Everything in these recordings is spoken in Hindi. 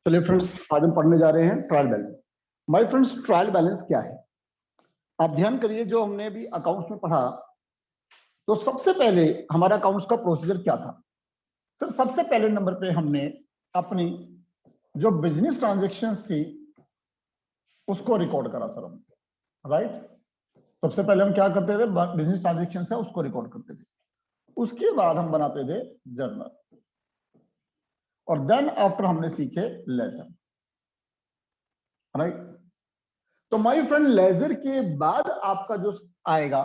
चलिए फ्रेंड्स, आज हम पढ़ने जा रहे हैं trial balance. My friends, trial balance क्या है? आप ध्यान करिए, जो हमने अभी अकाउंट्स में पढ़ा, तो सबसे पहले हमारा अकाउंट्स का प्रोसीजर क्या था? सर, सबसे पहले नंबर पे हमने अपनी जो बिजनेस ट्रांजेक्शन्स थी उसको रिकॉर्ड करा सर हम, राइट। सबसे पहले हम क्या करते थे? बिजनेस ट्रांजेक्शन है उसको रिकॉर्ड करते थे। उसके बाद हम बनाते थे जर्नल, और देन आफ्टर हमने सीखे लेजर, राइट। तो माय फ्रेंड, लेजर के बाद आपका जो आएगा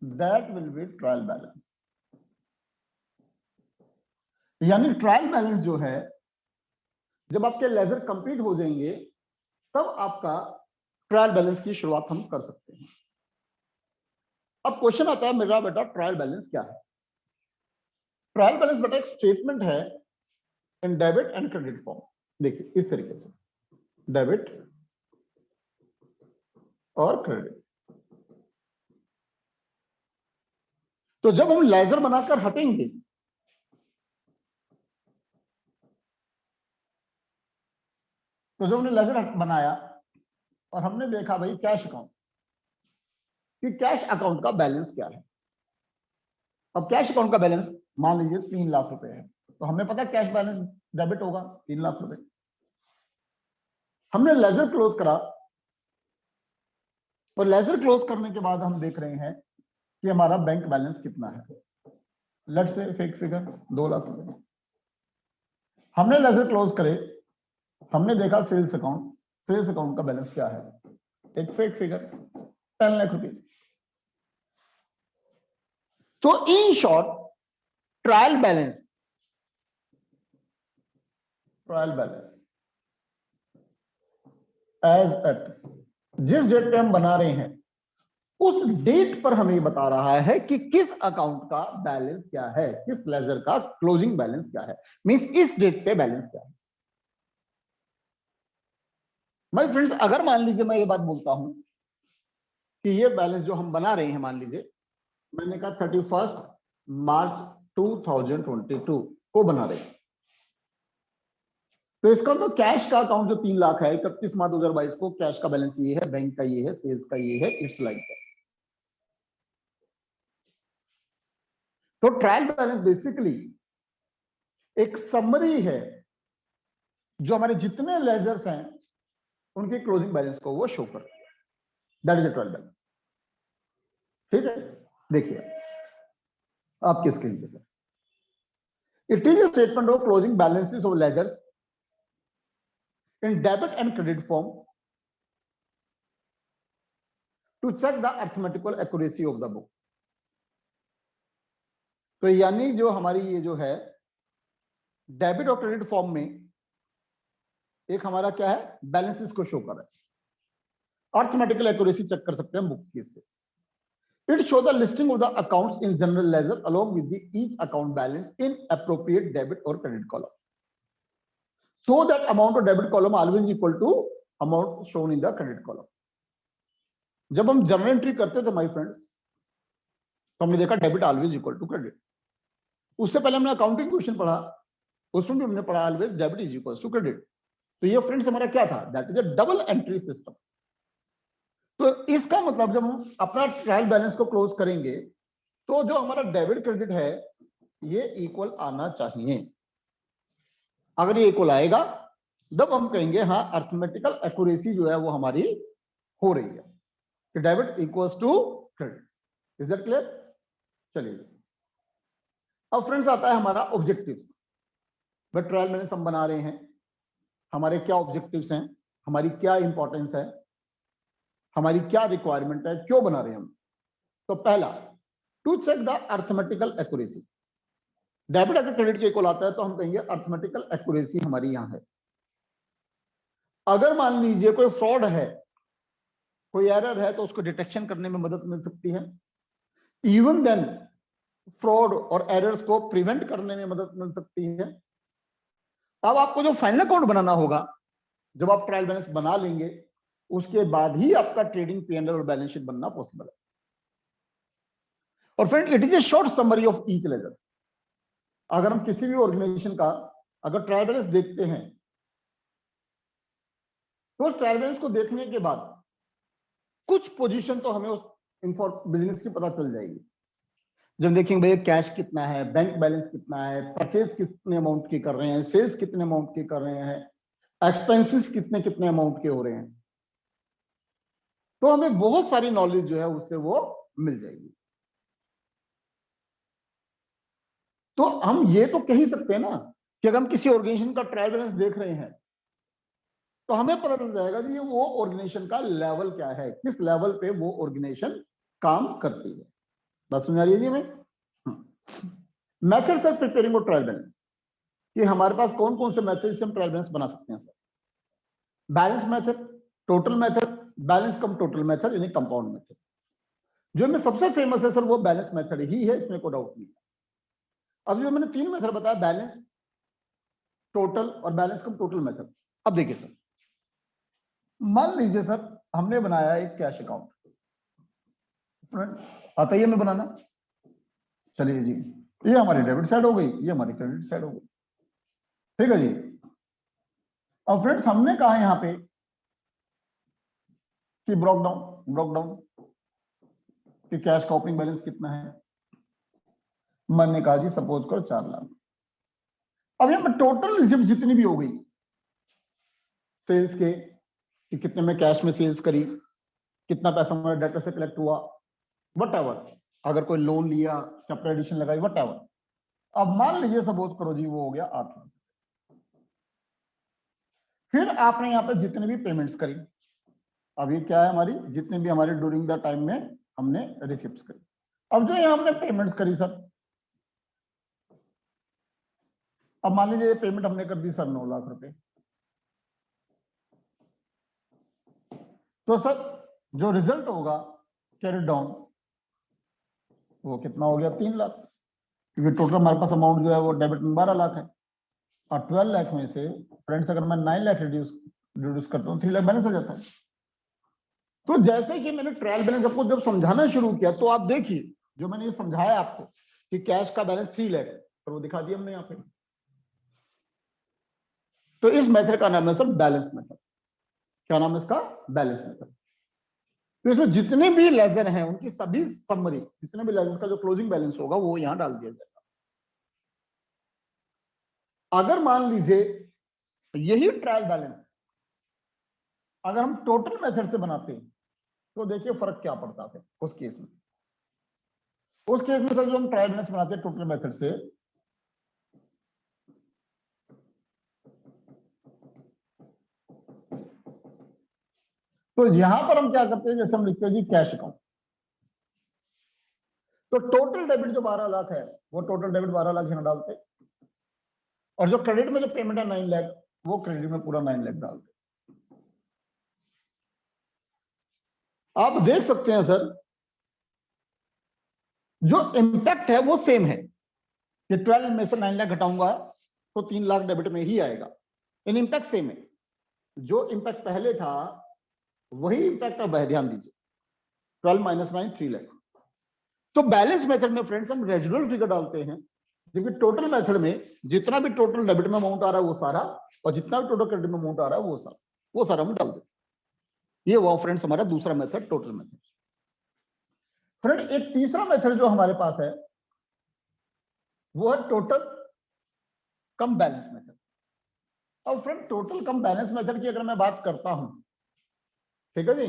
that will be trial balance. यानी ट्रायल बैलेंस जो है, जब आपके लेजर कंप्लीट हो जाएंगे तब आपका ट्रायल बैलेंस की शुरुआत हम कर सकते हैं। अब क्वेश्चन आता है मेरा, बेटा ट्रायल बैलेंस क्या है? ट्रायल बैलेंस बेटा एक स्टेटमेंट है in debit and credit form. देखिए इस तरीके से, डेबिट और क्रेडिट। तो जब हम लेजर बनाकर हटेंगे तो जब हमने लेजर बनाया और हमने देखा भाई कैश अकाउंट, कि कैश अकाउंट का बैलेंस क्या है। अब कैश अकाउंट का बैलेंस मान लीजिए 3 लाख रुपए है, तो हमें पता है कैश बैलेंस डेबिट होगा 3 लाख रुपए। हमने लेजर क्लोज करा, और लेजर क्लोज करने के बाद हम देख रहे हैं कि हमारा बैंक बैलेंस कितना है। Let's say fake figure 2 lakh रुपए। हमने लेजर क्लोज करे, हमने देखा सेल्स अकाउंट, सेल्स अकाउंट का बैलेंस क्या है? एक फेक फिगर 10 लाख रुपए। तो in short trial balance as at जिस डेट पे हम बना रहे हैं उस डेट पर हमें बता रहा है कि किस अकाउंट का बैलेंस क्या है, किस लेजर का क्लोजिंग बैलेंस क्या है। मींस इस डेट पे बैलेंस क्या है। माय फ्रेंड्स, अगर मान लीजिए मैं ये बात बोलता हूं कि ये बैलेंस जो हम बना रहे हैं, मान लीजिए मैंने कहा 31 मार्च 2022 को बना रहे हैं, तो इसका तो कैश का अकाउंट जो 3 लाख है 31 मार्च 2022 को, कैश का बैलेंस ये है, बैंक का ये है, सेल्स का ये है, इट्स लाइक दैट। तो ट्रायल बैलेंस बेसिकली एक समरी है जो हमारे जितने लेजर्स हैं उनके क्लोजिंग बैलेंस को वो शो करती है। That is a trial balance. ठीक है, देखिए आपकी स्क्रीन पे sir, it is a statement of closing balances of ledgers in debit and credit form to check the arithmetical accuracy of the book। तो यानी जो हमारी ये जो है डेबिट और क्रेडिट फॉर्म में एक हमारा क्या है, बैलेंसेस को शो कर रहा है। अर्थमेटिकल एक्यूरेसी चेक कर सकते हैं बुक की इससे। It show the listing of the accounts in general ledger along with the each account balance in appropriate debit और credit column, so that amount of debit column always equal to amount shown in the credit column। जब हम जर्नल एंट्री करते थे माय फ्रेंड्स, तो हमने देखा debit always equal to credit. उससे पहले हमने अकाउंटिंग क्वेश्चन पढ़ा, उसमें भी हमने पढ़ा always debit is equal to credit. तो ये फ्रेंड्स हमारा क्या था? That is a double entry system. तो इसका मतलब जब हम अपना ट्रायल बैलेंस को क्लोज करेंगे तो जो हमारा डेबिट क्रेडिट है ये इक्वल आना चाहिए। अगर ये इक्वल आएगा तब हम कहेंगे हाँ अर्थमेटिकल एक्यूरेसी जो है वो हमारी हो रही है, कि debit equals to credit. Is that clear? चलिए अब फ्रेंड्स आता है हमारा ऑब्जेक्टिव्स। वह ट्रायल बैलेंस हम बना रहे हैं, हमारे क्या ऑब्जेक्टिव्स हैं, हमारी क्या इंपॉर्टेंस है, हमारी क्या रिक्वायरमेंट है, क्यों बना रहे हैं हम। तो पहला, to check the arithmetical accuracy. Debit अगर क्रेडिट के इक्वल आता है तो हम कहेंगे अर्थमेटिकल एक्यूरेसी हमारी यहां है। अगर मान लीजिए कोई फ्रॉड है, कोई एरर है, तो उसको डिटेक्शन करने में मदद मिल सकती है। इवन देन फ्रॉड और एरर्स को प्रिवेंट करने में मदद मिल सकती है। अब आपको जो फाइनल अकाउंट बनाना होगा, जब आप ट्रायल बैलेंस बना लेंगे उसके बाद ही आपका ट्रेडिंग पी&एल और बैलेंस शीट बनना पॉसिबल है। और friend, it is a short summary of each ledger. अगर हम किसी भी ऑर्गेनाइजेशन का अगर ट्रायल बैलेंस देखते हैं तो उस ट्रायल बैलेंस को देखने के बाद कुछ पोजीशन तो हमें उस बिजनेस की पता चल जाएगी। जब देखेंगे भैया कैश कितना है, बैंक बैलेंस कितना है, परचेज कितने अमाउंट की कर रहे हैं, सेल्स कितने अमाउंट की कर रहे हैं, एक्सपेंसेस कितने कितने अमाउंट के हो रहे हैं, तो हमें बहुत सारी नॉलेज जो है उससे वो मिल जाएगी। तो हम ये तो कह ही सकते हैं ना कि अगर हम किसी ऑर्गेनाइजेशन का ट्रायल बैलेंस देख रहे हैं तो हमें पता चल जाएगा कि वो ऑर्गेनाइजेशन का लेवल क्या है, किस लेवल पे वो ऑर्गेनाइजेशन काम करती है। बस समझ आ रही है जी हमें। मेथड्स ऑफ प्रिपेयरिंग और ट्रायल बैलेंस, कि हमारे पास कौन कौन से मेथड से हम ट्रायल बैलेंस बना सकते हैं sir. Balance method, total method, balance cum total method यानी कंपाउंड मेथड। जो में सबसे फेमस है सर वो बैलेंस मेथड ही है, इसमें कोई डाउट नहीं है। अब जो मैंने 3 मेथड बताया, बैलेंस, टोटल और बैलेंस कम टोटल मेथड। अब देखिए सर, मान लीजिए सर हमने बनाया एक कैश अकाउंट, आता ही हमें बनाना। चलिए जी, ये हमारी डेबिट साइड हो गई, ये हमारी क्रेडिट साइड हो गई, ठीक है जी। अब फ्रेंड्स हमने कहा यहां पे कि ब्रोक डाउन कि कैश का ओपनिंग बैलेंस कितना है। मैंने कहा जी सपोज करो 4 लाख। अब यहां पर टोटल रिसिप्ट जितनी भी हो गई सेल्स के, कि कितने में कैश में सेल्स करी, कितना पैसा हमारे डेटर से कलेक्ट हुआ, वटएवर, अगर कोई लोन लिया, कैपिटल एडिशन लगाई, वटएवर। अब मान लीजिए सपोज करो जी वो हो गया 8 लाख। फिर आपने यहां पर जितने भी पेमेंट्स करी, अभी क्या है हमारी, जितने भी हमारे ड्यूरिंग द टाइम में हमने रिसिप्ट्स करी। अब जो यहां हमने पेमेंट्स करी सर, अब मान लीजिए पेमेंट हमने कर दी सर 9 लाख रुपए, तो सर जो रिजल्ट होगा कैरी डाउन वो कितना हो गया 3 लाख, क्योंकि टोटल हमारे पास अमाउंट जो है वो डेबिट में 12 लाख है। और 12 लाख में से फ्रेंड्स अगर मैं 9 लाख रिड्यूस करता हूँ 3 लाख बैलेंस हो जाता है। तो जैसे कि मैंने ट्रायल बैलेंस आपको जब समझाना शुरू किया तो आप देखिए जो मैंने ये समझाया आपको कि कैश का बैलेंस 3 लाख है, तो वो दिखा दिया हमने यहाँ पे। तो इस मेथड का नाम है सर बैलेंस मेथड। क्या नाम है इसका? Balance method. तो इसमें जितने भी लेजर हैं उनकी सभी समरी, जितने भी लेजर का जो क्लोजिंग बैलेंस होगा वो यहां डाल दिया जाएगा। अगर मान लीजिए यही ट्रायल बैलेंस अगर हम टोटल मेथड से बनाते हैं तो देखिए फर्क क्या पड़ता है उस केस में। उस केस में सर जो हम ट्रायल बैलेंस बनाते हैं टोटल मेथड से, तो यहां पर हम क्या करते हैं, जैसे हम लिखते हैं जी कैश अकाउंट, तो टोटल डेबिट जो 12 लाख है वो टोटल डेबिट 12 लाख यहां डालते, और जो क्रेडिट में जो पेमेंट है 9 लाख वो क्रेडिट में पूरा 9 लाख डालते। आप देख सकते हैं सर जो इंपैक्ट है वो सेम है कि 12 में से 9 लाख घटाऊंगा तो 3 लाख डेबिट में ही आएगा, इन इंपैक्ट सेम है। जो इंपैक्ट पहले था वही इंपैक्ट अब है, ध्यान दीजिए 12 माइनस 9 3 लाख। तो बैलेंस मेथड में फ्रेंड्स हम रेजिडुअल फिगर डालते हैं, जबकि टोटल मेथड में जितना भी टोटल डेबिट में अमाउंट आ रहा है वो सारा, और जितना भी टोटल क्रेडिट में अमाउंट आ रहा है वो सारा हम डाल देते। ये हुआ फ्रेंड्स हमारा दूसरा मेथड, टोटल मेथड। फ्रेंड एक तीसरा मेथड जो हमारे पास है वो है टोटल कम बैलेंस मेथड। अब फ्रेंड टोटल कम बैलेंस मेथड की अगर मैं बात करता हूं, ठीक है जी,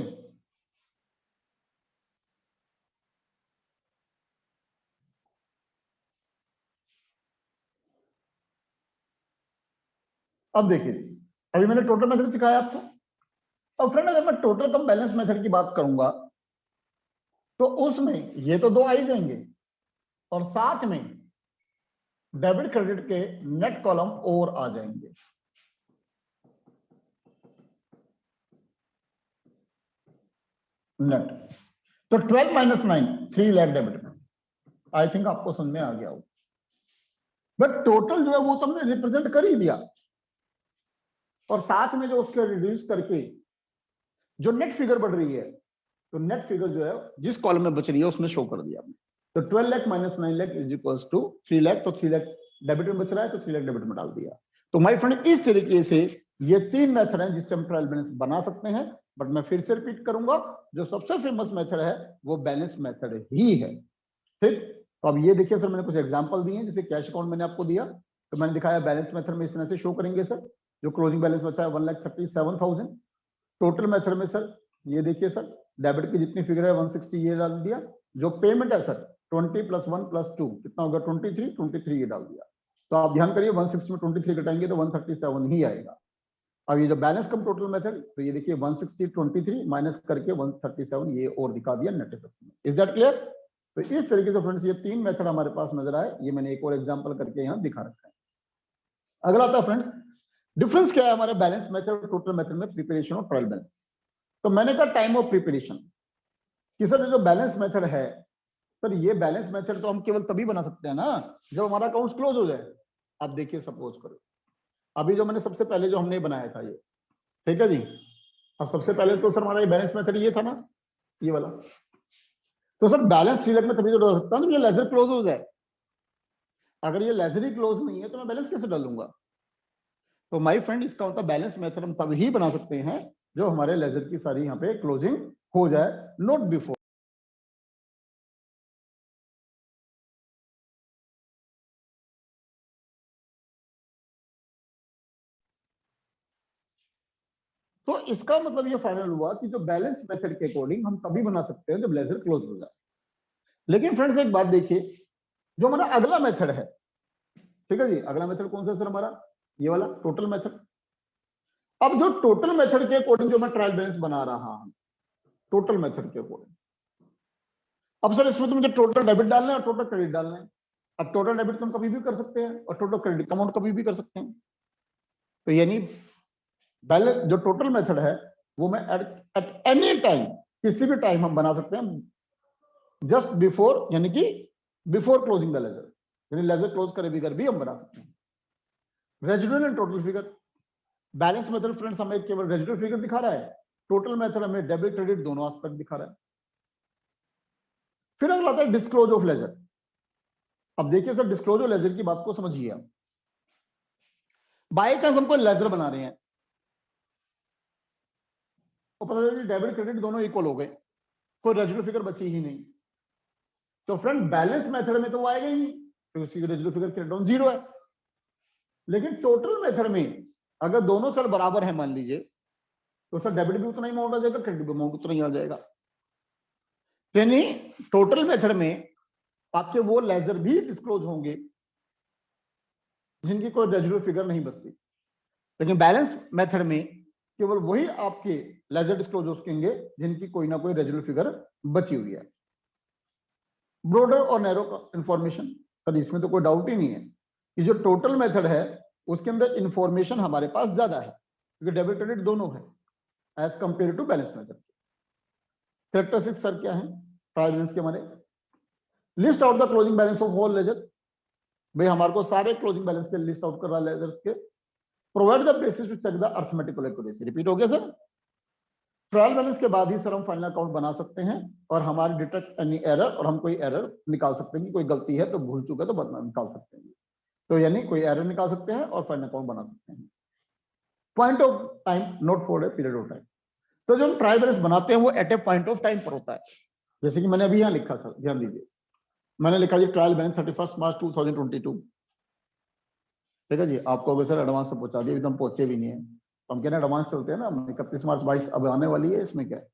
अब देखिए अभी मैंने टोटल मेथड सिखाया आपको। अब फ्रेंड अगर मैं टोटल कम बैलेंस मेथड की बात करूंगा तो उसमें ये तो 2 आ ही जाएंगे, और साथ में डेबिट क्रेडिट के नेट कॉलम और आ जाएंगे। नेट तो 12 माइनस 9 3 लाख डेबिट में, आई थिंक आपको समझ में आ गया हो। बट टोटल जो है वो तो हमने रिप्रेजेंट कर ही दिया, और साथ में जो उसके रिड्यूस करके जो नेट फिगर बढ़ रही है, तो नेट फिगर जो है जिस कॉलम में बच रही है उसमें शो कर दिया हमने। तो 12 lakh minus 9 lakh is equals to 3 lakh, तो 3 लाख डेबिट में बच रहा है तो 3 लाख डेबिट में डाल दिया। तो माय फ्रेंड इस तरीके से ये 3 मेथड हैं जिससे हम ट्रायल बैलेंस बना सकते हैं, बट मैं फिर से रिपीट करूंगा, जो सबसे फेमस मेथड है वो बैलेंस मेथड ही है। ठीक, तो अब ये देखिए सर, मैंने कुछ एग्जांपल दिए हैं, जैसे कैश अकाउंट मैंने आपको दिया, तो मैंने दिखाया बैलेंस मेथड में इस तरह से शो करेंगे सर, जो क्लोजिंग बैलेंस बचा है 1,37,000। टोटल मेथड में सर ये देखिए सर, डेबिट की जितनी फिगर है 160 ये डाल दिया, जो पेमेंट है सर 20 + 1 + 2 कितना होगा 23 ये डाल दिया। तो आप ध्यान करिए 160 में 23 घटाएंगे तो 137 ही आएगा। अब ये जो बैलेंस कम टोटल मेथड, तो ये देखिए 160 23 माइनस करके 137 ये और दिखा दिया नेट इफेक्ट में। Is that clear? तो इस तरीके से फ्रेंड्स ये 3 मेथड हमारे पास नजर आए, ये मैंने एक और एग्जांपल करके यहाँ दिखा रखा है। अगला आता है फ्रेंड्स, डिफरेंस क्या है हमारे बैलेंस मेथड और टोटल मेथड में, प्रिपरेशन और ट्रायल बैलेंस। तो मैंने कहा टाइम ऑफ प्रिपरेशन कि सर जो बैलेंस मेथड है सर, ये बैलेंस मेथड तो हम केवल तभी बना सकते हैं ना जब हमारा अकाउंट क्लोज हो जाए। अब देखिए सपोज करो अभी जो मैंने सबसे पहले जो हमने बनाया था ये, ठीक है जी, अब सबसे पहले तो सर हमारा ये बैलेंस मेथड ये था ना, ये वाला। तो सर बैलेंस श्रीलक में तभी तो डाल सकता हूं जब ये लेजर क्लोज हो जाए। अगर ये लेजर ही क्लोज नहीं है तो मैं बैलेंस कैसे डालूंगा? तो माय फ्रेंड इसका होता बैलेंस मेथड हम तभी बना सकते हैं जो हमारे लेजर की सारी यहाँ पे क्लोजिंग हो जाए, नॉट बिफोर। तो इसका मतलब ये फाइनल हुआ कि जो बैलेंस मेथड के अकॉर्डिंग हम तभी बना सकते हैं जब लेजर क्लोज हो जाए। लेकिन फ्रेंड्स एक बात देखिए, जो हमारा अगला मेथड है, ठीक है जी, अगला मेथड कौन सा सर हमारा, ये वाला टोटल मेथड। अब जो टोटल मेथड के अकॉर्डिंग जो मैं ट्रायल बैलेंस बना रहा हूं, टोटल मेथड के अकॉर्डिंग, अब सर इसमें तो मुझे टोटल डेबिट डालना है और टोटल क्रेडिट डालना है। अब टोटल डेबिट तुम कभी भी कर सकते हैं और टोटल क्रेडिट अमाउंट कभी भी कर सकते हैं। तो यानी बैलेंस जो टोटल मेथड है वो मैं एट एनी टाइम, किसी भी टाइम हम बना सकते हैं जस्ट बिफोर, यानी कि बिफोर क्लोजिंग द लेजर, यानी लेजर क्लोज करे बगैर भी हम बना सकते हैं। Residual and total figure, balance method friends हमें केवल रेजिडुअल फिगर दिखा रहा है, टोटल मेथड हमें डेबिट क्रेडिट दोनों एस्पेक्ट दिखा रहा है। फिर अगला आता है डिस्क्लोज ऑफ लेजर। अब देखिए सर डिस्क्लोज ऑफ लेजर की बात को समझिए आप। बाय चांस हमको लेजर बना रहे हैं तो पता चला डेबिट क्रेडिट दोनों इक्वल हो गए, कोई रेजिडुअल फिगर बची ही नहीं, तो फ्रेंड बैलेंस मेथड में तो वो आएगा ही नहीं, तो उसकी रेजिडुअल फिगर क्रेडिट डाउन 0 है। लेकिन टोटल मेथड में अगर दोनों सर बराबर है मान लीजिए, तो सर डेबिट भी उतना ही अमाउंट आ जाएगा, क्रेडिट भी अमाउंट उतना ही आ जाएगा। यानी टोटल मेथड में आपके वो लेजर भी डिस्क्लोज होंगे जिनकी कोई रेजिडुअल फिगर नहीं बचती, लेकिन बैलेंस मेथड में केवल वही आपके लेजर डिस्क्लोज होंगे जिनकी कोई ना कोई रेजिडुअल फिगर बची हुई है। ब्रॉडर और नैरो इंफॉर्मेशन, सर इसमें तो कोई डाउट ही नहीं है कि जो टोटल मेथड है उसके अंदर इंफॉर्मेशन हमारे पास ज्यादा है, क्योंकि डेबिट क्रेडिट दोनों है as compare to balance method. Characteristics sir क्या है ट्रायल बैलेंस के हमारे, list out the closing balance of all ledger, भाई हमारे को सारे क्लोजिंग बैलेंस के लिस्ट आउट कर रहा है लेजर्स के। Provide the basis to check the arithmetical accuracy, repeat हो गया सर। ट्रायल बैलेंस के बाद ही सर हम फाइनल अकाउंट बना सकते हैं और हमारे डिटेक्ट एनी एरर, और हम कोई एरर निकाल सकते हैं कि कोई गलती है तो भूल चुका तो निकाल सकते हैं, तो यानी कोई एरर निकाल सकते हैं और फाइनल अकाउंट बना सकते हैं। Point of time note for a period of time, तो जो हम ट्रायल बैलेंस बनाते हैं वो at a point of time पर होता है, जैसे कि मैंने अभी यहाँ लिखा सर, ध्यान दीजिए, मैंने लिखा जी ट्रायल बैलेंस 31 मार्च 2022, ठीक है जी। आपको अगर सर एडवांस से पहुंचा दिया, एकदम पहुंचे भी नहीं है, तो हम कहते हैं एडवांस चलते हैं ना, 31 मार्च 22 अब आने वाली है, इसमें क्या है,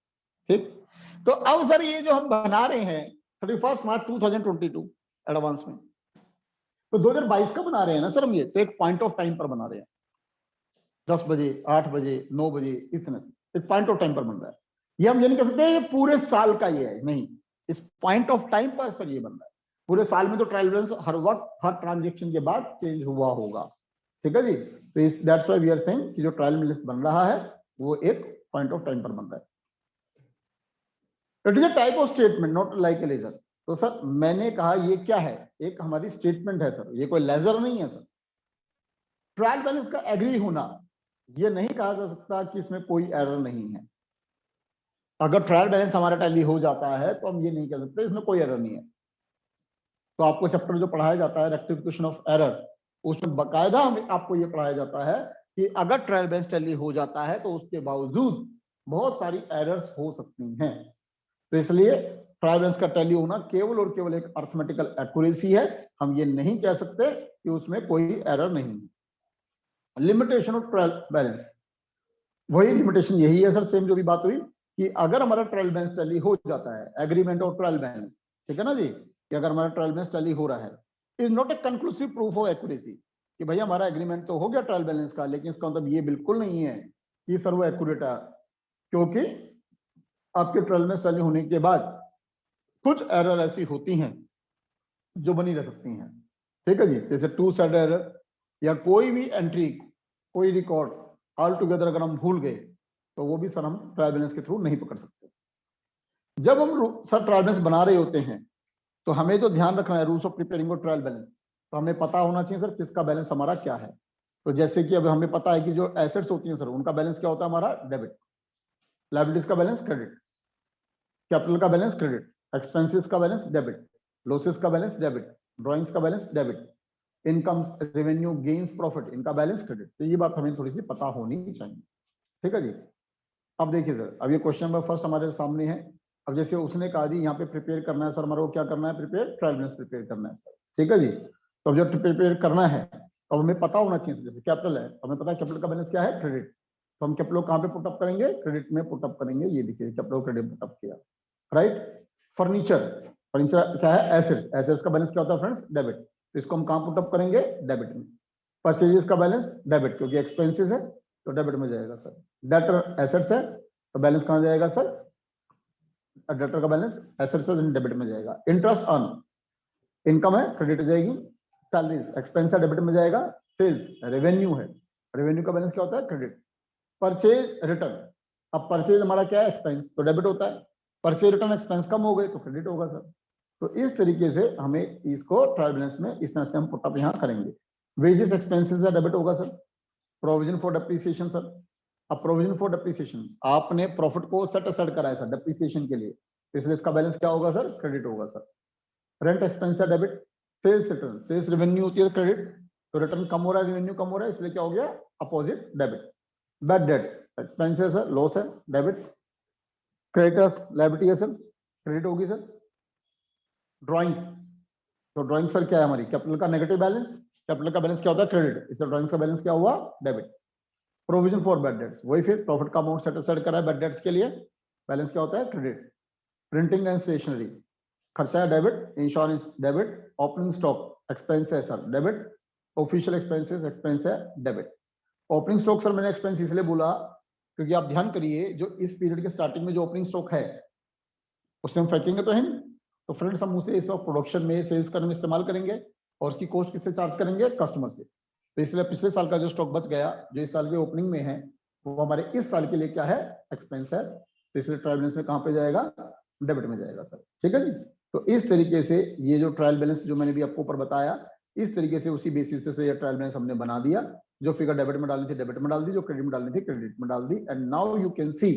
ठीक। तो अब सर ये जो हम बना रहे हैं 31 मार्च 2022 एडवांस में, तो 2022 का बना रहे हैं ना सर हम, ये तो एक पॉइंट ऑफ टाइम पर बना रहे हैं, 10 बजे 8 बजे 9 बजे इस तरह से एक पॉइंट ऑफ टाइम पर बन रहा है। ये हम ये नहीं कह सकते ये पूरे साल का ये है, नहीं, इस पॉइंट ऑफ टाइम पर सर ये बन रहा है। पूरे साल में तो ट्रायल बैलेंस हर वक्त हर ट्रांजेक्शन के बाद चेंज हुआ होगा, ठीक है जी। तो इस that's why we are saying कि जो ट्रायल बैलेंस बन रहा है वो एक पॉइंट ऑफ टाइम पर बन रहा है। It is a type of statement not like a ledger. तो सर मैंने कहा ये क्या है, एक हमारी स्टेटमेंट है सर, ये कोई लेजर नहीं है सर। ट्रायल बैलेंस का एग्री होना, ये नहीं कहा जा सकता कि इसमें कोई एरर नहीं है। अगर ट्रायल बैलेंस हमारा टैली हो जाता है तो हम ये नहीं कह सकते इसमें कोई एरर नहीं है। तो आपको चैप्टर जो पढ़ाया जाता है रेक्टिफिकेशन ऑफ एरर, उसमें बकायदा आपको ये पढ़ाया जाता है कि अगर ट्रायल बैलेंस टैली हो जाता है तो उसके बावजूद बहुत सारी एरर्स हो सकती हैं। तो इसलिए ट्रायल बैलेंस का टैली होना केवल और केवल एक अर्थमेटिकल एक्यूरेसी है, हम ये नहीं कह सकते कि उसमें कोई एरर नहीं है। लिमिटेशन ऑफ ट्रायल बैलेंस, वही लिमिटेशन यही है सर, सेम जो भी बात हुई कि अगर हमारा ट्रायल बैलेंस टैली हो जाता है, एग्रीमेंट ऑफ ट्रायल बैलेंस, ठीक है ना जी, कि अगर हमारा ट्रायल बैलेंस टैली हो रहा है, is not a conclusive proof of accuracy, कि भाई हमारा एग्रीमेंट तो हो गया ट्रायल बैलेंस का, लेकिन इसका मतलब ये बिल्कुल नहीं है कि सर वो एक्यूरेट है, क्योंकि आपके ट्रायल बैलेंस टैली होने के बाद कुछ एरर ऐसी होती हैं जो बनी रह सकती हैं, ठीक है जी, जैसे टू साइड एरर या कोई भी एंट्री, कोई रिकॉर्ड ऑल टुगेदर अगर हम भूल गए तो वो भी सर हम ट्रायल बैलेंस के थ्रू नहीं पकड़ सकते। जब हम सर ट्रायल बैलेंस बना रहे होते हैं तो हमें जो ध्यान रखना है, रूल्स ऑफ प्रिपेयरिंग और ट्रायल बैलेंस, तो हमें पता होना चाहिए सर किसका बैलेंस हमारा क्या है। तो जैसे कि अब हमें पता है कि जो एसेट्स होती हैं सर उनका बैलेंस क्या होता है हमारा डेबिट, लायबिलिटीज का बैलेंस क्रेडिट, कैपिटल का बैलेंस क्रेडिट, एक्सपेंसेस का बैलेंस डेबिट, लॉसेस का बैलेंस डेबिट, ड्रॉइंग्स का balance debit, income revenue gains profit इनका बैलेंस क्रेडिट। तो ये बात हमें थोड़ी सी पता होनी चाहिए, ठीक है जी। अब देखिए सर, अब ये क्वेश्चन नंबर फर्स्ट हमारे सामने है। अब जैसे उसने कहा जी यहाँ पे प्रिपेयर करना है सर, हमारे को क्या करना है, प्रिपेयर ट्रायल बैलेंस प्रिपेयर करना है सर, ठीक है जी। तो अब जो प्रिपेयर करना है तो हमें पता होना चाहिए, जैसे कैपिटल है, हमें पता है कैपिटल का बैलेंस क्या है, क्रेडिट, तो हम कैपिटल कहाँ पे पुटअप करेंगे, क्रेडिट में पुटअप करेंगे। ये देखिए कैपिटल क्रेडिट पुटअप किया, राइट। फर्नीचर, फर्नीचर क्या है, एसेट्स, एसेट्स का बैलेंस क्या होता है फ्रेंड्स, डेबिट, तो इसको हम कहाँ पुटअप करेंगे, डेबिट में। परचेजेस का बैलेंस डेबिट, क्योंकि एक्सपेंसेस है तो डेबिट में जाएगा सर। डेटर एसेट्स है तो बैलेंस कहाँ जाएगा सर, डेटर का बैलेंस एसेट्स है डेबिट में जाएगा। इंटरेस्ट अर्न, इनकम है क्रेडिट हो जाएगी। सैलरी एक्सपेंस है डेबिट में जाएगा। सेल्स रेवेन्यू है, रेवेन्यू का बैलेंस क्या होता है, क्रेडिट। परचेज रिटर्न, अब परचेज हमारा क्या है, एक्सपेंस, तो डेबिट होता है। परचेज रिटर्न एक्सपेंस कम हो गए तो क्रेडिट होगा सर। तो इस तरीके से हमें इसको ट्रायल बैलेंस में इस तरह से हम पुटअप यहाँ करेंगे। वेजेस एक्सपेंसेस है डेबिट होगा sir. Provision for depreciation sir, अब प्रोविजन फॉर डेप्रिसिएशन आपने प्रॉफिट को सेट असाइड कराया सर डेप्रिसिएशन के लिए, इसलिए इसका बैलेंस क्या होगा सर, क्रेडिट होगा सर। रेंट एक्सपेंस है debit. Sales return, sales revenue होती है क्रेडिट, तो रिटर्न कम हो रहा है, रेवेन्यू कम हो रहा है, इसलिए क्या हो गया, opposite debit. Bad debts expenses है, लॉस है, डेबिट। क्रेडिटर्स लायबिलिटी है सर, क्रेडिट होगी सर। ड्राइंग्स, तो ड्राइंग सर क्या है हमारी, कैपिटल का नेगेटिव बैलेंस, कैपिटल का बैलेंस क्या होता है, क्रेडिट, इसलिए ड्राइंग्स का बैलेंस क्या हुआ, debit. Provision for bad debts, वही फिर प्रॉफिट का अमाउंट सेट असाइड करा है बैड डेट्स के लिए, बैलेंस क्या होता है, क्रेडिट। प्रिंटिंग एंड स्टेशनरी खर्चा है debit. Insurance debit. Opening stock expense है sir, debit. Official expenses expense है, डेबिट। ओपनिंग स्टॉक सर मैंने एक्सपेंस इसलिए बोला क्योंकि आप ध्यान करिए जो इस पीरियड के स्टार्टिंग में जो ओपनिंग स्टॉक है उससे हम फेंकेंगे तो है नहीं, तो फ्रेंड्स हम उसे इस वक्त प्रोडक्शन में सेल्स करने में इस्तेमाल करेंगे और उसकी कॉस्ट किससे चार्ज करेंगे, कस्टमर से। तो इसलिए पिछले साल का जो स्टॉक बच गया जो इस साल के ओपनिंग में है वो हमारे इस साल के लिए क्या है, एक्सपेंस है, तो इसलिए ट्रायल बैलेंस में कहां पे जाएगा, डेबिट में जाएगा सर, ठीक है जी। तो इस तरीके से ये जो ट्रायल बैलेंस जो मैंने भी आपको ऊपर बताया, इस तरीके से उसी बेसिस पे से ये ट्रायल बैलेंस हमने बना दिया। जो फिगर डेबिट में डालनी थी डेबिट में डाल दी, जो क्रेडिट में डालनी थी क्रेडिट में डाल दी, and now you can see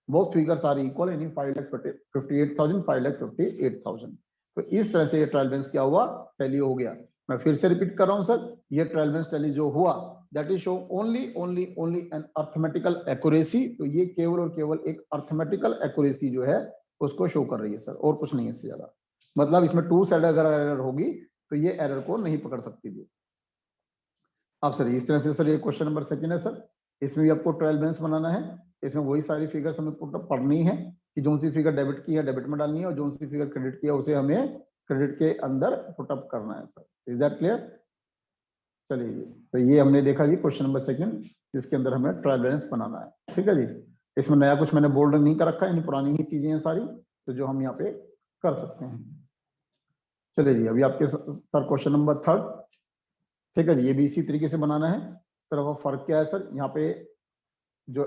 both figures are equal, यानी 5,58,000 5,58,000। तो इस तरह से ये ट्रायल बैलेंस क्या हुआ, टैली हो गया। मैं फिर से रिपीट कर रहा हूं सर, ये ट्रायल बैलेंस टैली जो हुआ that is show only an arithmetical accuracy. तो ये केवल और केवल एक अर्थमेटिकल एक्यूरेसी जो है उसको शो कर रही है सर, और कुछ नहीं है इससे ज्यादा। मतलब इसमें टू साइड अगर एरर होगी तो ये एरर को नहीं पकड़ सकती थी। अब सर इस तरह से सर ये क्वेश्चन नंबर सेकंड है सर, इसमें भी आपको ट्रायल बैलेंस बनाना है। इसमें वही सारी फिगर्स हमें पढ़नी है कि जो सी फिगर डेबिट की है डेबिट में डालनी है, और जो सी फिगर क्रेडिट की है उसे हमें क्रेडिट के अंदर पुटअप करना है सर। Is that clear? चलिए, तो ये हमने देखा जी क्वेश्चन नंबर सेकंड, जिसके अंदर हमें ट्रायल बैलेंस बनाना है, ठीक है जी। इसमें नया कुछ मैंने बोल्ड नहीं कर रखा है, पुरानी ही चीजें हैं सारी, तो जो हम यहाँ पे कर सकते हैं। चलिए जी, अभी आपके सर क्वेश्चन नंबर थर्ड, ठीक है जी, ये भी इसी तरीके से बनाना है सर। अब फर्क क्या है सर, यहाँ पे जो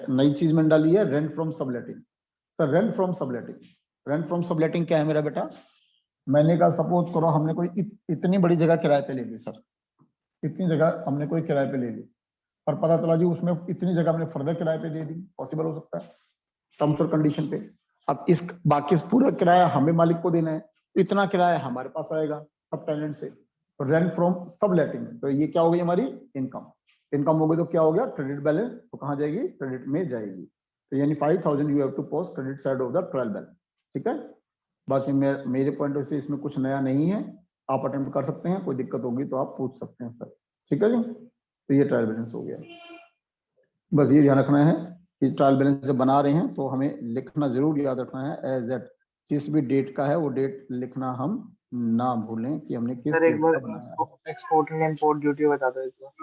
नई चीज मैंने डाली है rent from subletting. Sir rent from subletting, rent from subletting क्या है मेरा बेटा, मैंने कहा सपोज करो हमने कोई इतनी बड़ी जगह किराए पे ले ली सर, इतनी जगह हमने कोई किराए पे ले ली और पता चला जी उसमें इतनी जगह हमने फर्दर किराए पे दे दी, पॉसिबल हो सकता है टर्म्स और कंडीशन पे। अब इस बाकी पूरा किराया हमें मालिक को देना है, इतना किराया हमारे पास आएगा सब टेनेंट से। तो रेंट फ्रॉम सबलेटिंग, तो ये क्या हो गई हमारी इनकम। इनकम होगी तो क्या हो गया, क्रेडिट बैलेंस, तो कहां जाएगी, क्रेडिट में जाएगी। तो यानी 5000 you have to post credit side of the trial balance. ठीक है, बाकी मेरे पॉइंट से इसमें कुछ नया नहीं है, आप अटेम्प्ट कर सकते हैं, कोई दिक्कत होगी तो आप पूछ सकते हैं सर। ठीक है जी, तो ये ट्रायल बैलेंस हो गया। बस ये ध्यान रखना है कि ट्रायल बैलेंस जब बना रहे हैं तो हमें लिखना जरूर याद रखना है एज एट, जिस भी डेट का है वो डेट लिखना हम ना भूलें कि हमने किस डेट का बनाया है। एक्सपोर्ट एंड इंपोर्ट ड्यूटी बता दो एक बार।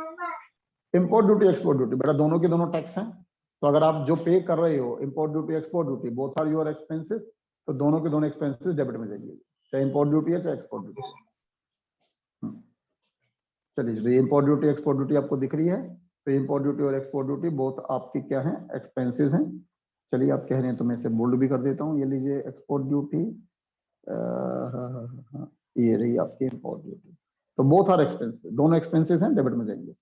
इंपोर्ट ड्यूटी एक्सपोर्ट ड्यूटी बेटा दोनों के दोनों टैक्स हैं, तो अगर आप जो पे कर रहे हो import duty export duty both are your expenses, तो दोनों के दोनों एक्सपेंसेस डेबिट में जाएंगे, चाहे इंपोर्ट ड्यूटी है चाहे एक्सपोर्ट ड्यूटी। चलिए, तो ये इंपोर्ट ड्यूटी एक्सपोर्ट ड्यूटी आपको दिख रही है, तो इंपोर्ट ड्यूटी और एक्सपोर्ट ड्यूटी बोथ आपकी क्या है, एक्सपेंसेस हैं। चलिए, आप कह रहे हैं तो मैं इसे बोल्ड भी कर देता हूँ, ये लीजिए एक्सपोर्ट ड्यूटी, ये रही आपकी इंपोर्ट ड्यूटी, तो बोथ आर एक्सपेंसेस, दोनों एक्सपेंसेस हैं, डेबिट में जाएंगे।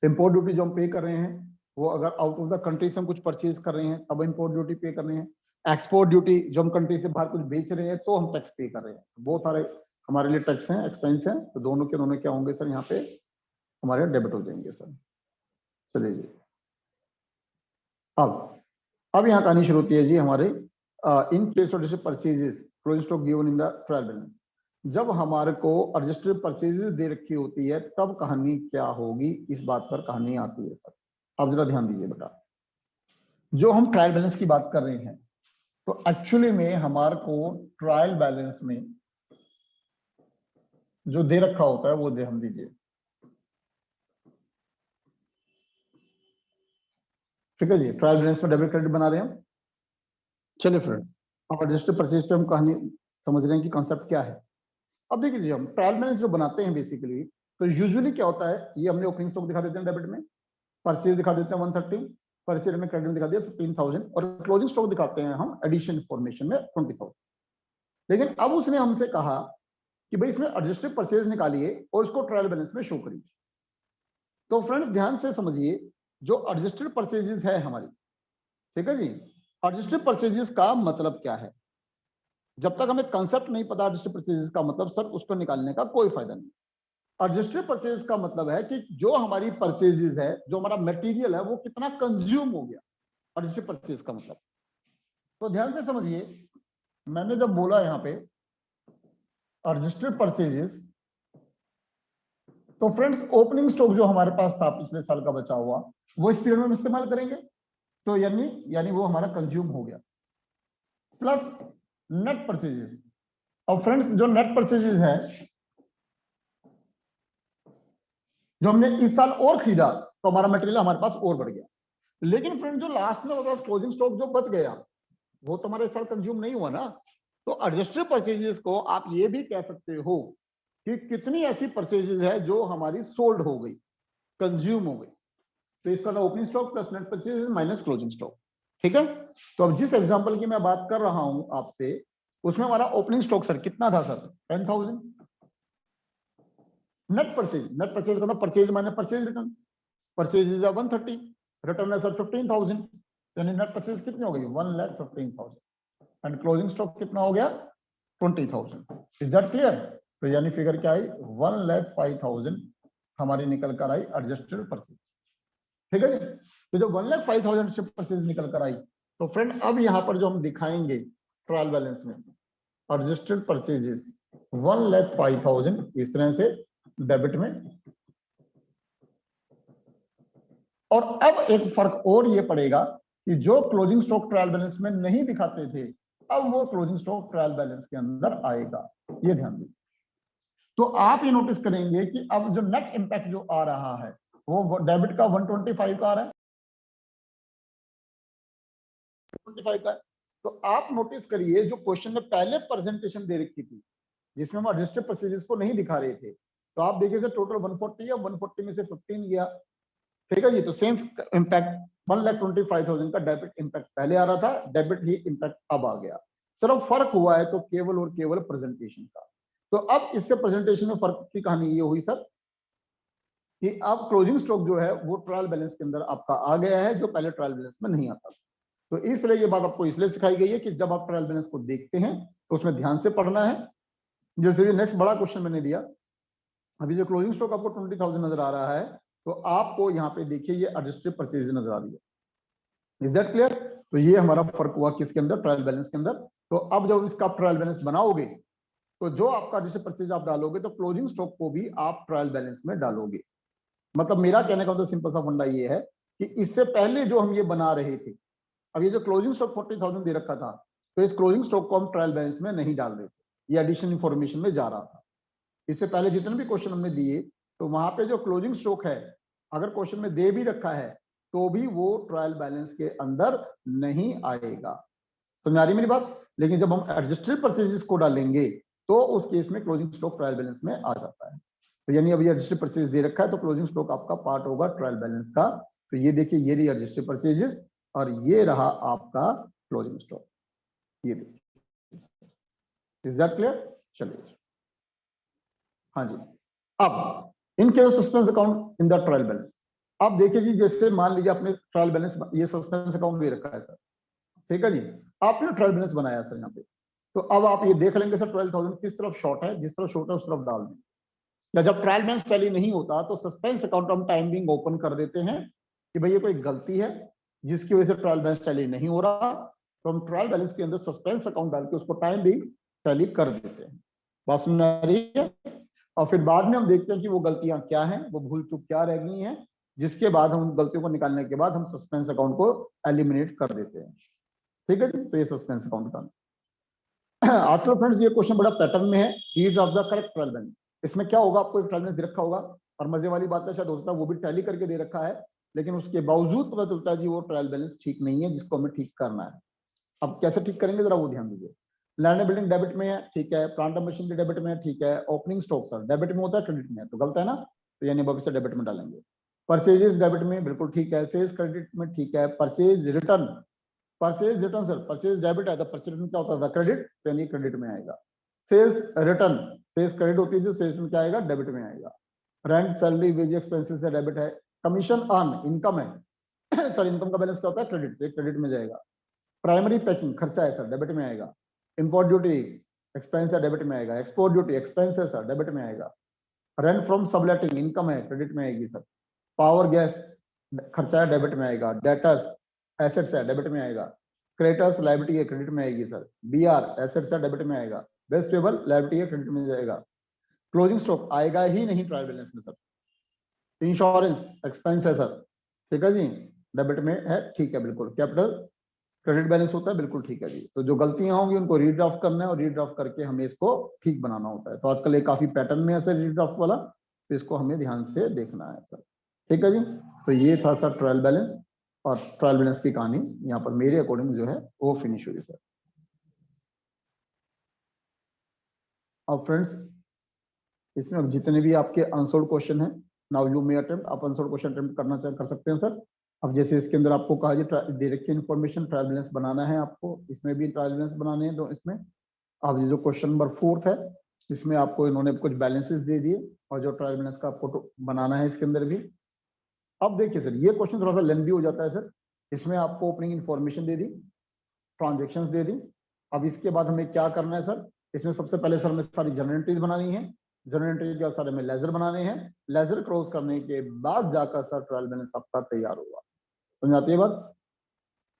इंपोर्ट ड्यूटी जो हम पे कर रहे हैं वो अगर आउट ऑफ द कंट्री से हम कुछ परचेज कर रहे हैं तब इंपोर्ट ड्यूटी पे कर रहे हैं। एक्सपोर्ट ड्यूटी जो हम कंट्री से बाहर कुछ बेच रहे हैं तो हम टैक्स पे कर रहे हैं, बहुत सारे हमारे लिए टैक्स हैं, एक्सपेंस हैं, तो दोनों के दोनों क्या होंगे सर, यहाँ पे हमारे डेबिट हो जाएंगे सर। चलिए जी, अब यहाँ कहानी शुरू होती है जी हमारे in case of purchases closing stock given in the trial balance. जब हमारे को रजिस्टर्ड परचेजेस दे रखी होती है तब कहानी क्या होगी, इस बात पर कहानी आती है सर। आप जरा ध्यान दीजिए बेटा, जो हम ट्रायल बैलेंस की बात कर रहे हैं तो एक्चुअली में हमारे को ट्रायल बैलेंस में जो दे रखा होता है वो दे हम दीजिए। ठीक है जी, ट्रायल बैलेंस में डेबिट क्रेडिट बना रहे हैं हम। चलिए फ्रेंड्स, अब रजिस्टर्ड परचेज पे हम कहानी समझ रहे हैं कि कॉन्सेप्ट क्या है। अब देखिए जी, हम ट्रायल बैलेंस जो बनाते हैं बेसिकली, तो यूजुअली क्या होता है, ये हमने ओपनिंग स्टॉक दिखा देते हैं डेबिट में, परचेज दिखा देते हैं 130, परचेज में क्रेडिट में दिखा दिया 15,000, और क्लोजिंग स्टॉक दिखाते हैं हम एडिशन फॉर्मेशन में 20,000। लेकिन अब उसने हमसे कहा कि भाई इसमें एडजस्टेड परचेज निकालिए और उसको ट्रायल बैलेंस में शो करिए। तो फ्रेंड्स ध्यान से समझिए, जो एडजस्टेड परचेजेस है हमारी, ठीक है जी, एडजस्टेड परचेजेस का मतलब क्या है, जब तक हमें कंसेप्ट नहीं पता एडजस्टेड परचेजेस का मतलब सर, उसको निकालने का कोई फायदा नहीं। एडजस्टेड परचेज का मतलब है कि जो हमारी परचेजेस है, जो हमारा मटेरियल है, वो कितना कंज्यूम हो गया, एडजस्टेड परचेज का मतलब। तो ध्यान से समझिए, मैंने जब बोला यहाँ पे एडजस्टेड परचेजेस, तो फ्रेंड्स ओपनिंग स्टॉक जो हमारे पास था पिछले साल का बचा हुआ, वो इस पीरियड में हम इस्तेमाल करेंगे, तो यानी वो हमारा कंज्यूम हो गया, प्लस नेट परचेजेस। और फ्रेंड्स जो नेट परचेजेस है, जो हमने इस साल और खरीदा, तो हमारा मटेरियल हमारे पास और बढ़ गया। लेकिन फ्रेंड जो लास्ट में हमारे पास क्लोजिंग स्टॉक जो बच गया, वो तो हमारे इस साल कंज्यूम नहीं हुआ ना। तो एडजस्टेड परचेजेस को आप ये भी कह सकते हो कि कितनी ऐसी परचेजेस है जो हमारी सोल्ड हो गई, कंज्यूम हो गई। तो इसका था opening stock plus net purchases minus closing stock. ठीक है, तो अब जिस एग्जांपल की मैं बात कर रहा हूं आपसे, उसमें हमारा ओपनिंग स्टॉक सर कितना था सर, 10,000। नेट परचेज का purchase minus purchase return, purchase is 130, return है सर 15,000, यानी नेट परचेज कितनी हो गई, 1,15,000, एंड क्लोजिंग स्टॉक कितना हो गया, 20,000। Is that clear? तो यानी फिगर क्या आई, 1,05,000 हमारी निकल कर आई एडजस्टेड परचेज। ठीक है जी, तो जब 1,05,000 परचेज निकल कर आई, तो फ्रेंड अब यहां पर जो हम दिखाएंगे ट्रायल बैलेंस में एडजस्टेड परचेजेस 1,05,000 इस तरह से डेबिट में। और अब एक फर्क और ये पड़ेगा कि जो क्लोजिंग स्टॉक ट्रायल बैलेंस में नहीं दिखाते थे, अब वो क्लोजिंग स्टॉक ट्रायल बैलेंस के अंदर आएगा, ये ध्यान दीजिए। तो आप ये नोटिस करेंगे कि अब जो नेट इंपैक्ट जो आ रहा है वो डेबिट का 125 का आ रहा है, 125 का है। तो आप नोटिस करिए, जो क्वेश्चन में पहले प्रेजेंटेशन दे रखी थी जिसमें हम एडजस्टेड परचेजेस को नहीं दिखा रहे थे, तो आप देखिए टोटल 140 है, 140 में से 15 गया। ठीक है जी, तो सेम इंपैक्ट 1,25,000 का डेबिट इंपैक्ट पहले आ रहा था, डेबिट ही इंपैक्ट अब आ गया। सिर्फ फर्क हुआ है तो केवल और केवल प्रेजेंटेशन का। तो अब इससे प्रेजेंटेशन में फर्क की कहानी ये हुई सर कि अब क्लोजिंग स्टॉक जो है वो ट्रायल बैलेंस के अंदर आपका आ गया है, जो पहले ट्रायल बैलेंस में नहीं आता। तो इसलिए ये बात आपको इसलिए सिखाई गई है कि जब आप ट्रायल बैलेंस को देखते हैं तो उसमें ध्यान से पढ़ना है। जैसे ये नेक्स्ट बड़ा क्वेश्चन मैंने दिया, अभी जो क्लोजिंग स्टॉक आपको 20,000 नजर आ रहा है, तो आपको यहाँ पे देखिए ये एडजस्टेड परचेज नजर आ रही है। Is that clear? तो ये हमारा फर्क हुआ किसके अंदर, ट्रायल बैलेंस के अंदर। तो अब जब इसका ट्रायल बैलेंस बनाओगे, तो जो आपका एडजस्टेड परचेज आप डालोगे, तो क्लोजिंग स्टॉक को भी आप ट्रायल बैलेंस में डालोगे। मतलब मेरा कहने का मतलब सिंपल सा फंडा ये है कि इससे पहले जो हम ये बना रहे थे, अब ये जो क्लोजिंग स्टॉक 40,000 दे रखा था, तो इस क्लोजिंग स्टॉक को हम ट्रायल बैलेंस में नहीं डाल रहे थे, ये एडिशनल इंफॉर्मेशन में जा रहा था। इससे पहले जितने भी क्वेश्चन हमने दिए, तो वहां पे जो क्लोजिंग स्टॉक है, अगर क्वेश्चन में दे भी रखा है, तो भी वो ट्रायल बैलेंस के अंदर नहीं आएगा। समझ आ रही मेरी बात? लेकिन जब हम एडजस्टेड परचेजेस को डालेंगे, तो उस केस में क्लोजिंग स्टॉक ट्रायल बैलेंस में आ जाता है। तो यानी अभी एडजस्टेड परचेज दे रखा है, तो क्लोजिंग स्टॉक आपका पार्ट होगा ट्रायल बैलेंस का। तो ये देखिए, ये रही एडजस्टेड परचेजेस और ये रहा आपका क्लोजिंग स्टॉक, ये देखिए। Is that clear? चलिए, हाँ जी। अब in case suspense account in the trial balance, अब देखिए जी, जैसे मान लीजिए आपने ट्रायल बैलेंस, ये सस्पेंस अकाउंट दे रखा है सर, ठीक है जी, आपने ट्रायल बैलेंस बनाया सर यहाँ पे। तो अब आप ये देख लेंगे सर 12,000 किस तरफ शॉर्ट है, जिस तरफ शॉर्ट है उस तरफ डाल दें। या जब ट्रायल बैलेंस टैली नहीं होता, तो सस्पेंस अकाउंट हम टाइम बिंग ओपन कर देते हैं कि भाई ये कोई गलती है जिसकी वजह से ट्रायल बैलेंस टैली नहीं हो रहा, तो हम ट्रायल बैलेंस के अंदर सस्पेंस अकाउंट डाल के उसको टाइम बिंग टैली कर देते हैं। बात सुन आ रही है? और फिर बाद में हम देखते हैं कि वो गलतियां क्या हैं, वो भूल चूक क्या रह गई हैं, जिसके बाद हम गलतियों को निकालने के बाद हम सस्पेंस अकाउंट को एलिमिनेट कर देते हैं। ठीक है जी, तो ये सस्पेंस अकाउंट का आजकल फ्रेंड्स ये क्वेश्चन बड़ा पैटर्न में है, read of the correct trial balance. इसमें क्या होगा, आपको एक ट्रायल बैलेंस दे रखा होगा, और मजे वाली बात है शायद हो सकता है वो भी टैली करके दे रखा है, लेकिन उसके बावजूद पता चलता है जी वो ट्रायल बैलेंस ठीक नहीं है, जिसको हमें ठीक करना है। अब कैसे ठीक करेंगे जरा वो ध्यान दीजिए। लैंड बिल्डिंग डेबिट में है, ठीक है, प्लांट एंड मशीनरी डेबिट में है, ठीक है, ओपनिंग स्टॉक सर डेबिट में होता है, क्रेडिट में है, तो गलत है ना, तो यानी वापस से डेबिट में डालेंगे। परचेजेस डेबिट में, बिल्कुल ठीक है, सेल्स क्रेडिट में, ठीक है, purchase return, purchase return sir, purchase debit है तो परचेज रिटर्न क्या होता है, क्रेडिट, तो यानी क्रेडिट में आएगा। सेल्स रिटर्न, सेल्स क्रेडिट होती है, जो सेल्स में क्या आएगा, डेबिट में आएगा। रेंट सैलरी वेज एक्सपेंसेस है, डेबिट है। कमीशन अर्न इनकम है सर, इनकम का बैलेंस क्या होता है, क्रेडिट, तो क्रेडिट में जाएगा। प्राइमरी पैकिंग खर्चा है सर, डेबिट में आएगा। इंपोर्ट ड्यूटी एक्सपेंस है, डेबिट में आएगा। एक्सपोर्ट ड्यूटी एक्सपेंस है सर, डेबिट में आएगा। रेंट फ्रॉम सबलेटिंग इनकम है, क्रेडिट में आएगी सर। पावर गैस खर्चा है, डेबिट में आएगा। डेटर्स एसेट्स है, डेबिट में आएगा। क्रेडिटर्स लायबिलिटी है, क्रेडिट में आएगी सर। बीआर एसेट्स है, डेबिट में आएगा। बेस्ट पेबल लायबिलिटी है, क्रेडिट में जाएगा। क्लोजिंग स्टॉक आएगा ही नहीं ट्रायल बैलेंस में सर। इंश्योरेंस एक्सपेंस है सर, ठीक है जी, डेबिट में है, ठीक है बिल्कुल। कैपिटल क्रेडिट बैलेंस होता है, बिल्कुल ठीक है जी। तो जो गलतियां होंगी उनको रीड्राफ्ट करना है, और रीड्राफ्ट करके हमें इसको ठीक बनाना होता है। तो आजकल ये काफी पैटर्न में है सर रीड्राफ्ट वाला, तो इसको हमें ध्यान से देखना है सर, ठीक है जी। तो ये था सर ट्रायल बैलेंस, और ट्रायल बैलेंस की कहानी यहाँ पर मेरे अकॉर्डिंग जो है वो फिनिश हुई सर। अब फ्रेंड्स, इसमें अब जितने भी आपके अनसोल्ड क्वेश्चन है, नाउ यू मे अटेम्प्ट, आप अनसोल्ड क्वेश्चन अटेम्प्ट करना चाहे कर सकते हैं सर। अब जैसे इसके अंदर आपको कहा जी दे रखी इन्फॉर्मेशन, ट्रायल बैलेंस बनाना है आपको, इसमें भी ट्रायल बैलेंस बनाने हैं, तो इसमें अब ये जो क्वेश्चन नंबर 4 है, इसमें आपको इन्होंने कुछ बैलेंसेस दे दिए, और जो ट्रायल बैलेंस का आपको बनाना है इसके अंदर भी। अब देखिए सर, ये क्वेश्चन थोड़ा सा लेंथी हो जाता है सर। इसमें आपको ओपनिंग इन्फॉर्मेशन दे दी, ट्रांजेक्शंस दे दी। अब इसके बाद हमें क्या करना है सर, इसमें सबसे पहले सर हमें सारी जर्नल एंट्रीज बनानी है। जर्नल एंट्री के सारे में लेजर बनाने हैं। लेजर क्रॉस करने के बाद जाकर सर ट्रायल बैलेंस आपका तैयार होगा। समझ आती है बात?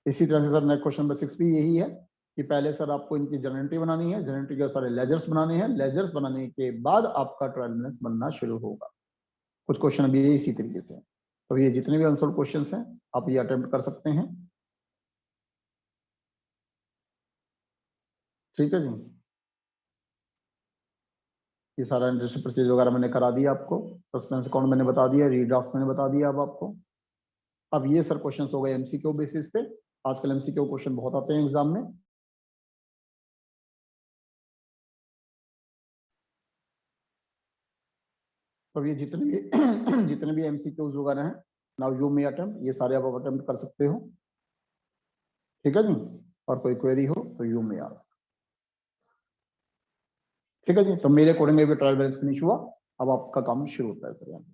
इसी तरह से सर नेक्स्ट क्वेश्चन नंबर 6 भी यही है कि पहले सर आपको इनकी जर्नल एंट्री बनानी है, जर्नल एंट्री के सारे लेजर्स बनाने हैं, लेजर्स बनाने के बाद आपका ट्रायल बैलेंस बनना शुरू होगा। कुछ क्वेश्चन अभी इसी तरीके से। तो ये जितने भी अनसॉल्व क्वेश्चंस हैं आप ये अटेम्प्ट कर सकते हैं, ठीक है जी। ये सारा इंटरेस्ट परचेज वगैरह मैंने करा दिया आपको, सस्पेंस अकाउंट मैंने बता दिया, रीड्राफ्ट मैंने बता दिया अब आपको। अब ये सर क्वेश्चंस हो गए एमसीक्यू बेसिस पे। आजकल एमसीक्यू क्वेश्चन बहुत आते हैं एग्जाम में। तो ये जितने भी जितने भी एमसीक्यूज वगैरह हैं, नाउ यू मे अटेम्प्ट, ये सारे आप अटेम्प्ट कर सकते हो, ठीक है जी। और कोई क्वेरी हो तो यू मे आस्क, ठीक है जी। तो मेरे अकॉर्डिंग ट्रायल बैलेंस फिनिश हुआ, अब आपका काम शुरू होता है सर यहाँ पे।